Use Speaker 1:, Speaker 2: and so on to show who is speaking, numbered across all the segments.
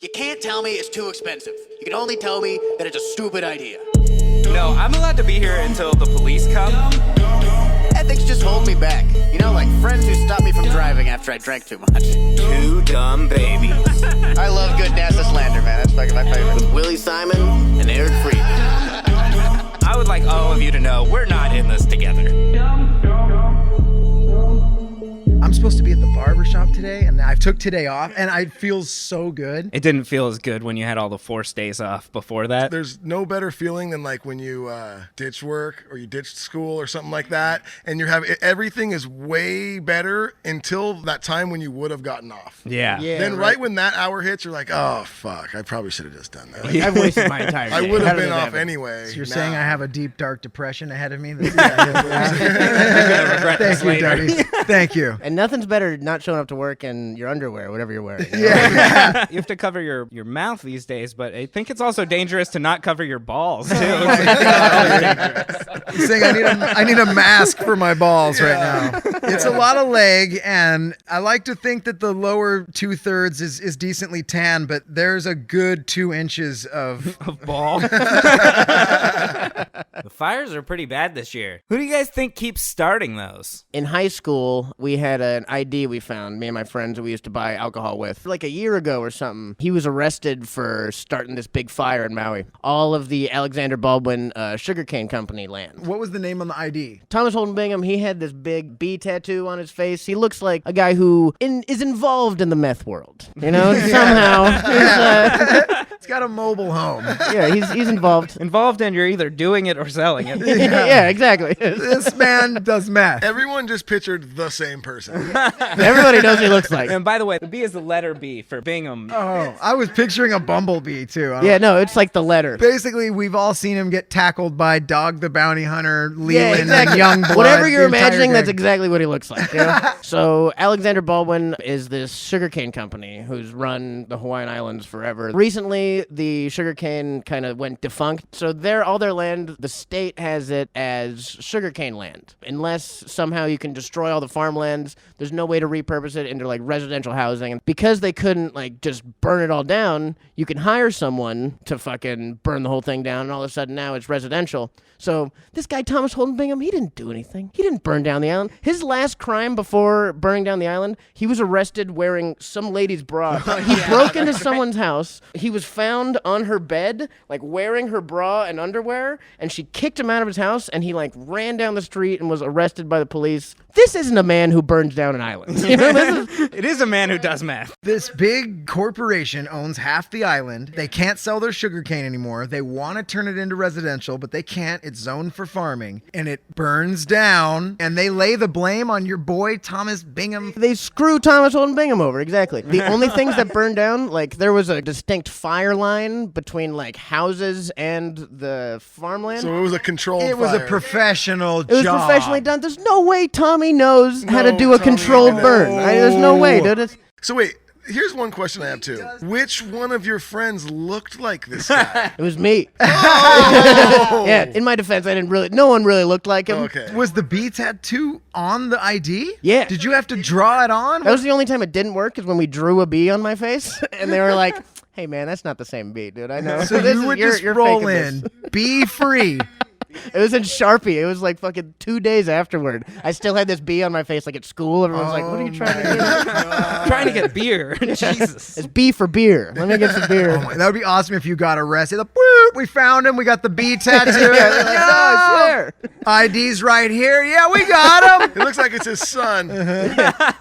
Speaker 1: You can't tell me it's too expensive. You can only tell me that it's a stupid idea.
Speaker 2: No, I'm allowed to be here until the police come.
Speaker 1: Ethics just hold me back. You know, like friends who stop me from driving after I drank too much.
Speaker 2: Two dumb babies.
Speaker 1: I love good NASA slander, man. That's fucking my favorite. With Willie Simon and Eric Friedman.
Speaker 2: I would like all of you to know we're not in this together.
Speaker 3: I'm supposed to be at the barber shop today, and I took today off, and I feel so good.
Speaker 2: It didn't feel as good when you had all the forced days off before that.
Speaker 4: There's no better feeling than like when you ditch work or you ditched school or something like that, and you have everything is way better until that time when you would have gotten off.
Speaker 2: Yeah.
Speaker 4: Then right when that hour hits, you're like, oh fuck, I probably should have just done that.
Speaker 5: I've wasted my entire day.
Speaker 4: I would
Speaker 5: How
Speaker 4: have
Speaker 5: did
Speaker 4: been
Speaker 5: that
Speaker 4: off
Speaker 5: happen?
Speaker 4: anyway.
Speaker 3: So you're saying I have a deep, dark depression ahead of me?
Speaker 2: You're gonna regret this
Speaker 3: Thank you,
Speaker 2: later.
Speaker 3: Duddy. Thank you.
Speaker 5: And nothing's better than not showing up to work in your underwear, whatever you're wearing. You know?
Speaker 3: Yeah.
Speaker 2: You have to cover your mouth these days, but I think it's also dangerous to not cover your balls, too.
Speaker 3: He's saying I need a mask for my balls right now. It's a lot of leg, and I like to think that the lower 2/3 is decently tan, but there's a good 2 inches of
Speaker 2: Of ball. The fires are pretty bad this year. Who do you guys think keeps starting those?
Speaker 5: In high school, we had an ID we found, me and my friends that we used to buy alcohol with. Like a year ago or something, he was arrested for starting this big fire in Maui. All of the Alexander Baldwin sugarcane company land.
Speaker 3: What was the name on the ID?
Speaker 5: Thomas Holden Bingham, he had this big B tattoo on his face. He looks like a guy who is involved in the meth world. You know, somehow.
Speaker 3: It's got a mobile home.
Speaker 5: Yeah, he's involved.
Speaker 2: Involved in you're either doing it or selling it.
Speaker 5: Yeah, exactly.
Speaker 3: This man does meth.
Speaker 4: Everyone just pictured the same person.
Speaker 5: Everybody knows what he looks like.
Speaker 2: And by the way, the B is the letter B for Bingham.
Speaker 3: Oh, I was picturing a bumblebee too.
Speaker 5: Yeah, no, it's like the letter.
Speaker 3: Basically, we've all seen him get tackled by Dog the Bounty Hunter, Leland,
Speaker 5: exactly.
Speaker 3: and Youngblood.
Speaker 5: Whatever you're
Speaker 3: the entire
Speaker 5: imagining, that's
Speaker 3: gang.
Speaker 5: exactly what he looks like. You know? So Alexander Baldwin is this sugarcane company who's run the Hawaiian Islands forever. Recently, the sugarcane kind of went defunct. So all their land, the state has it as sugarcane land. Unless somehow you can destroy all the farmlands, there's no way to repurpose it into like residential housing. And because they couldn't like just burn it all down, you can hire someone to fucking burn the whole thing down, and all of a sudden now it's residential. So this guy, Thomas Holden Bingham, he didn't do anything. He didn't burn down the island. His last crime before burning down the island, he was arrested wearing some lady's bra. He broke into someone's house. He was found on her bed, like wearing her bra and underwear, and she kicked him out of his house, and he like ran down the street and was arrested by the police. This isn't a man who burns down an island. You know,
Speaker 2: It is a man who does math.
Speaker 3: This big corporation owns half the island. They can't sell their sugarcane anymore. They want to turn it into residential, but they can't. It's zoned for farming. And it burns down, and they lay the blame on your boy, Thomas Bingham.
Speaker 5: They screw Thomas Holden Bingham over, exactly. The only things that burned down, like there was a distinct fire line between like houses and the farmland.
Speaker 4: So it was a controlled
Speaker 3: It was a
Speaker 4: fire.
Speaker 3: professional
Speaker 5: It was
Speaker 3: job.
Speaker 5: professionally done. There's no way Tommy knows how to
Speaker 4: No,
Speaker 5: do a
Speaker 4: Tommy,
Speaker 5: controlled
Speaker 4: no.
Speaker 5: burn. There's no way, dude.
Speaker 4: So wait, here's one question I have too. Which one of your friends looked like this guy?
Speaker 5: It was me.
Speaker 4: Oh!
Speaker 5: Yeah, in my defense, no one really looked like him.
Speaker 4: Okay.
Speaker 3: Was the B tattoo on the ID?
Speaker 5: Yeah.
Speaker 3: Did you have to draw it on?
Speaker 5: That was the only time it didn't work, is when we drew a bee on my face, and they were like, "Hey, man, that's not the same bee, dude. I know."
Speaker 3: So
Speaker 5: This
Speaker 3: you
Speaker 5: is-
Speaker 3: would
Speaker 5: you're-
Speaker 3: just
Speaker 5: you're
Speaker 3: roll
Speaker 5: faking this.
Speaker 3: in, be free.
Speaker 5: It was in Sharpie. It was like fucking 2 days afterward. I still had this bee on my face, like at school. Everyone's like, "What are you trying to do?"
Speaker 2: Trying to get beer. Jesus.
Speaker 5: It's B for beer. Let me get some beer.
Speaker 3: Oh my, that would be awesome if you got arrested. Like, "Woo, we found him. We got the B tattoo.
Speaker 5: Yeah, they're like, "No, it's there."
Speaker 3: ID's right here. Yeah, we got him.
Speaker 4: It looks like it's his son.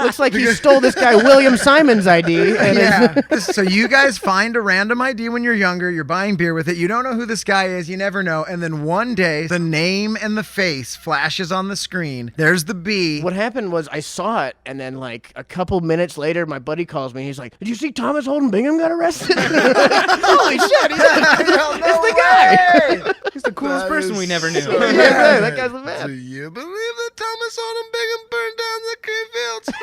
Speaker 5: Looks like you stole this guy William Simon's ID. And
Speaker 3: Yeah. So you guys find a random ID when you're younger. You're buying beer with it. You don't know who this guy is. You never know. And then one day, the name and the face flashes on the screen. There's the B.
Speaker 5: What happened was I saw it, and then like a couple minutes later, my buddy calls me. He's like, "Did you see Thomas Holden Bingham got arrested?" Holy shit! It's the guy.
Speaker 2: He's the coolest
Speaker 4: That
Speaker 2: person
Speaker 4: is
Speaker 2: we never knew.
Speaker 4: so
Speaker 5: Yeah, that guy's the
Speaker 4: Do
Speaker 5: man.
Speaker 4: you believe that Thomas Holden Bingham burned down the shorts.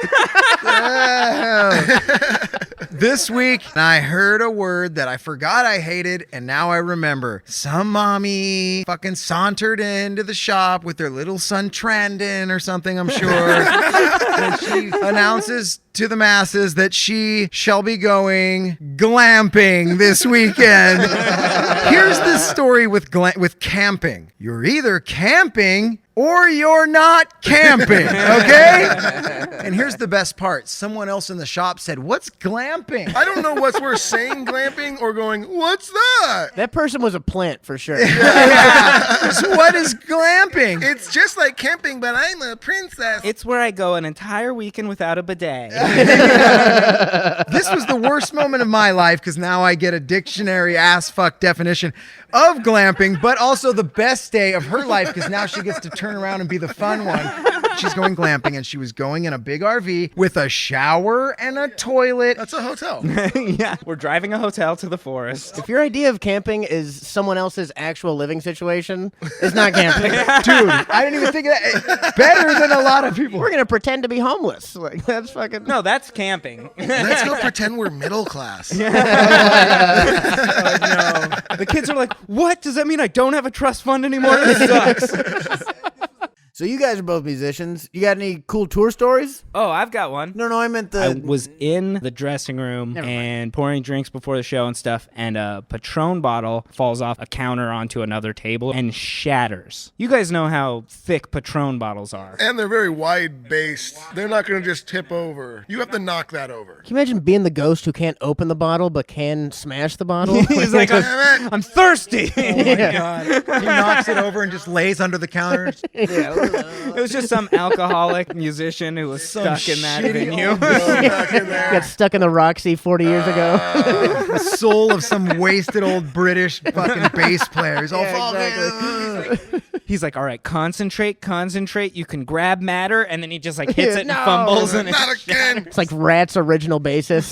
Speaker 3: This week, I heard a word that I forgot I hated, and now I remember. Some mommy fucking sauntered into the shop with their little son Trandon or something, I'm sure. And she announces to the masses that she shall be going glamping this weekend. Here's the story with camping. You're either camping or you're not camping, okay? And here's the best part. Someone else in the shop said, "What's glamping?"
Speaker 4: I don't know what's worse, saying glamping or going, "What's that?"
Speaker 5: That person was a plant for sure.
Speaker 3: So what is glamping?
Speaker 4: It's just like camping, but I'm a princess.
Speaker 2: It's where I go an entire weekend without a bidet.
Speaker 3: This was the worst moment of my life because now I get a dictionary ass fuck definition of glamping, but also the best day of her life because now she gets to turn around and be the fun one. She's going glamping, and she was going in a big RV with a shower and a toilet.
Speaker 4: That's a hotel.
Speaker 2: Yeah, we're driving a hotel to the forest.
Speaker 5: If your idea of camping is someone else's actual living situation, it's not camping.
Speaker 3: Dude, I didn't even think of that. Better than a lot of people.
Speaker 5: We're gonna pretend to be homeless. Like that's fucking
Speaker 2: No, that's camping.
Speaker 4: Let's go pretend we're middle class.
Speaker 2: No. The kids are like, what? Does that mean I don't have a trust fund anymore? This sucks.
Speaker 6: So you guys are both musicians. You got any cool tour stories?
Speaker 2: Oh, I've got one.
Speaker 6: No, I meant
Speaker 2: I
Speaker 6: the.
Speaker 2: was in the dressing room and pouring drinks before the show and stuff, and a Patron bottle falls off a counter onto another table and shatters. You guys know how thick Patron bottles are.
Speaker 4: And they're very wide based. They're not going to just tip over. You have to knock that over.
Speaker 5: Can you imagine being the ghost who can't open the bottle but can smash the bottle?
Speaker 2: He's like,
Speaker 4: Damn it.
Speaker 2: I'm thirsty.
Speaker 3: God. He knocks it over and just lays under the counter.
Speaker 2: It was just some alcoholic musician who was stuck in that venue.
Speaker 4: Back in there.
Speaker 5: Got stuck in the Roxy 40 years ago.
Speaker 3: The soul of some wasted old British fucking bass player. He's all fucking.
Speaker 2: He's like, all right, concentrate. You can grab matter. And then he just like hits it and
Speaker 5: No.
Speaker 2: fumbles. And
Speaker 4: Not again.
Speaker 5: It's like Rat's original bassist.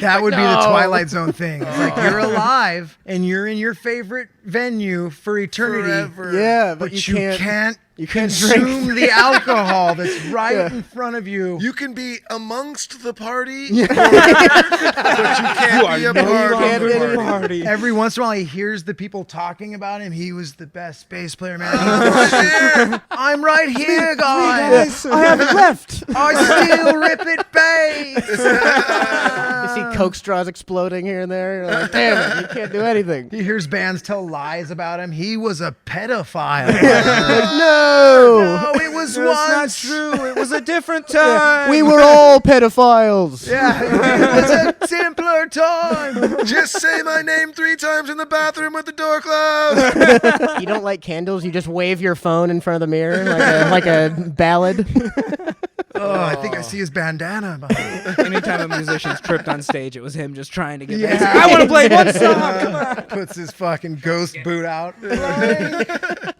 Speaker 3: That would be the
Speaker 5: No.
Speaker 3: Twilight Zone thing. It's like you're alive and you're in your favorite venue for eternity.
Speaker 4: Forever.
Speaker 6: Yeah,
Speaker 3: But
Speaker 6: you
Speaker 3: can't
Speaker 5: can't
Speaker 3: consume the alcohol that's right in front of you.
Speaker 4: You can be amongst the party, but you can't be a part of the party.
Speaker 3: Every once in a while, he hears the people talking about him. He was the best bass player, man. I'm right here, guys.
Speaker 5: I haven't left.
Speaker 3: I still rip it bass.
Speaker 5: You see Coke straws exploding here and there. You're like, damn it, you can't do anything.
Speaker 3: He hears bands tell lies about him. He was a pedophile.
Speaker 5: No,
Speaker 3: it was
Speaker 2: That's not
Speaker 3: once.
Speaker 2: true. It was a different time.
Speaker 5: we were all pedophiles.
Speaker 3: Yeah, it was a simpler time.
Speaker 4: Just say my name 3 times in the bathroom with the door closed.
Speaker 5: You don't like candles. You just wave your phone in front of the mirror like a ballad.
Speaker 3: Oh, I think I see his bandana.
Speaker 2: Anytime a musician's tripped on stage, it was him just trying to get
Speaker 3: Yeah.
Speaker 2: back. I want to play one song. Come on.
Speaker 3: Puts his fucking ghost boot out.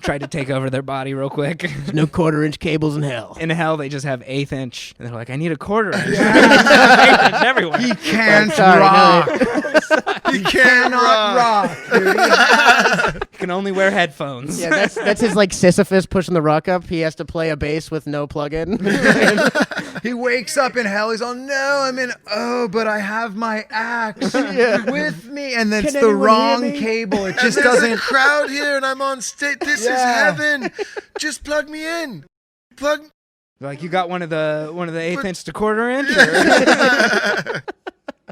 Speaker 2: Tried to take over their body real quick.
Speaker 5: No 1/4-inch cables in hell.
Speaker 2: In hell, they just have 1/8 inch. And they're like, I need a 1/4 inch. 1/8 inch everywhere.
Speaker 3: He can't
Speaker 5: Sorry,
Speaker 3: rock.
Speaker 5: no.
Speaker 3: He cannot rock, dude.
Speaker 2: You can only wear headphones.
Speaker 5: Yeah, that's his like Sisyphus pushing the rock up. He has to play a bass with no plug-in.
Speaker 3: He wakes up in hell. He's all, no, I'm in. Oh, but I have my axe with me, and then
Speaker 5: Can
Speaker 3: it's the
Speaker 5: anyone hear
Speaker 3: wrong
Speaker 5: me?
Speaker 3: cable. It just
Speaker 4: There's a
Speaker 3: doesn't.
Speaker 4: crowd here and I'm on stage. This is
Speaker 3: Yeah.
Speaker 4: heaven. Just plug me in. Plug.
Speaker 2: Like, you got one of the 1/8 inch to 1/4 inch?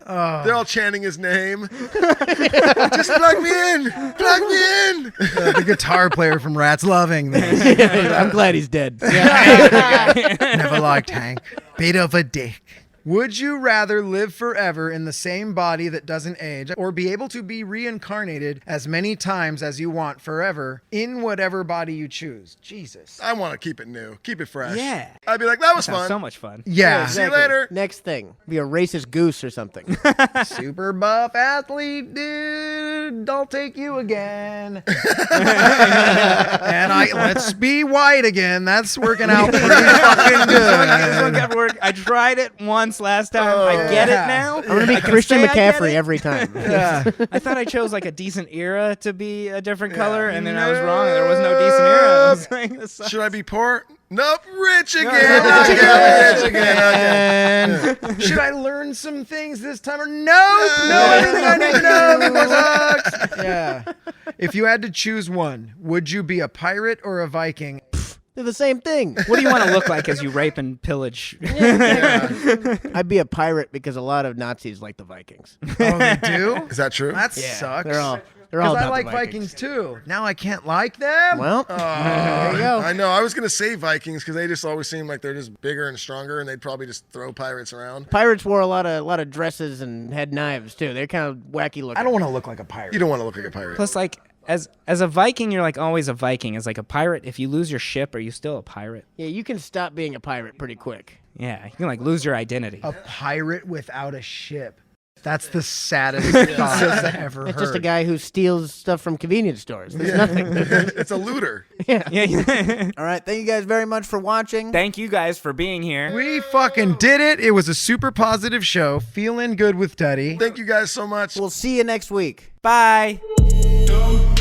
Speaker 2: Or?
Speaker 4: They're all chanting his name. Just plug me in. Plug me in.
Speaker 3: The guitar player from Rats Loving. This.
Speaker 5: I'm glad he's dead.
Speaker 3: Never liked Hank. Bit of a dick. Would you rather live forever in the same body that doesn't age, or be able to be reincarnated as many times as you want forever in whatever body you choose? Jesus.
Speaker 4: I want to keep it new. Keep it fresh.
Speaker 2: Yeah.
Speaker 4: I'd be like, that was
Speaker 2: Sounds
Speaker 4: fun.
Speaker 2: so much fun.
Speaker 3: Yeah.
Speaker 4: See you later.
Speaker 5: Next thing, be a racist goose or something.
Speaker 3: Super buff athlete, dude. I'll take you again. And let's be white again. That's working out pretty fucking
Speaker 2: This one
Speaker 3: good.
Speaker 2: kept working. I tried it once last time. I get
Speaker 3: yeah.
Speaker 2: it now.
Speaker 5: I'm gonna be
Speaker 2: I can
Speaker 5: Christian
Speaker 2: say I get
Speaker 5: McCaffrey
Speaker 2: it.
Speaker 5: every time.
Speaker 3: Yeah.
Speaker 2: I thought I chose like a decent era to be a different color, and then I was wrong. There was no decent era. I was like, this sucks.
Speaker 4: Should I be poor? Nope, rich again. Rich again. Okay.
Speaker 3: Should I learn some things this time or no? No, everything I need to know before sucks. Yeah. If you had to choose one, would you be a pirate or a Viking?
Speaker 5: They're the same thing.
Speaker 2: What do you want to look like as you rape and pillage?
Speaker 5: I'd be a pirate because a lot of Nazis like the Vikings.
Speaker 3: Oh, they do?
Speaker 4: Is that true?
Speaker 3: That sucks.
Speaker 5: They're all
Speaker 3: Because
Speaker 5: about
Speaker 3: I like
Speaker 5: the
Speaker 3: Vikings too. Now I can't like them.
Speaker 5: Well, there you go.
Speaker 4: I know. I was gonna say Vikings because they just always seem like they're just bigger and stronger, and they'd probably just throw pirates around.
Speaker 5: Pirates wore a lot of dresses and had knives too. They're kind of wacky looking.
Speaker 3: I don't want to look like a pirate.
Speaker 4: You don't want to look like a pirate.
Speaker 2: Plus, like, as a Viking, you're like always a Viking. As like a pirate, if you lose your ship, are you still a pirate?
Speaker 5: Yeah, you can stop being a pirate pretty quick.
Speaker 2: Yeah, you can like lose your identity.
Speaker 3: A pirate without a ship. That's the saddest thought I've ever heard.
Speaker 5: It's just a guy who steals stuff from convenience stores. There's nothing.
Speaker 4: It's a looter.
Speaker 2: Yeah.
Speaker 6: All right. Thank you guys very much for watching.
Speaker 2: Thank you guys for being here.
Speaker 3: We fucking did it. It was a super positive show. Feeling good with Duddy.
Speaker 4: Thank you guys so much.
Speaker 6: We'll see you next week.
Speaker 2: Bye.
Speaker 7: Dumb.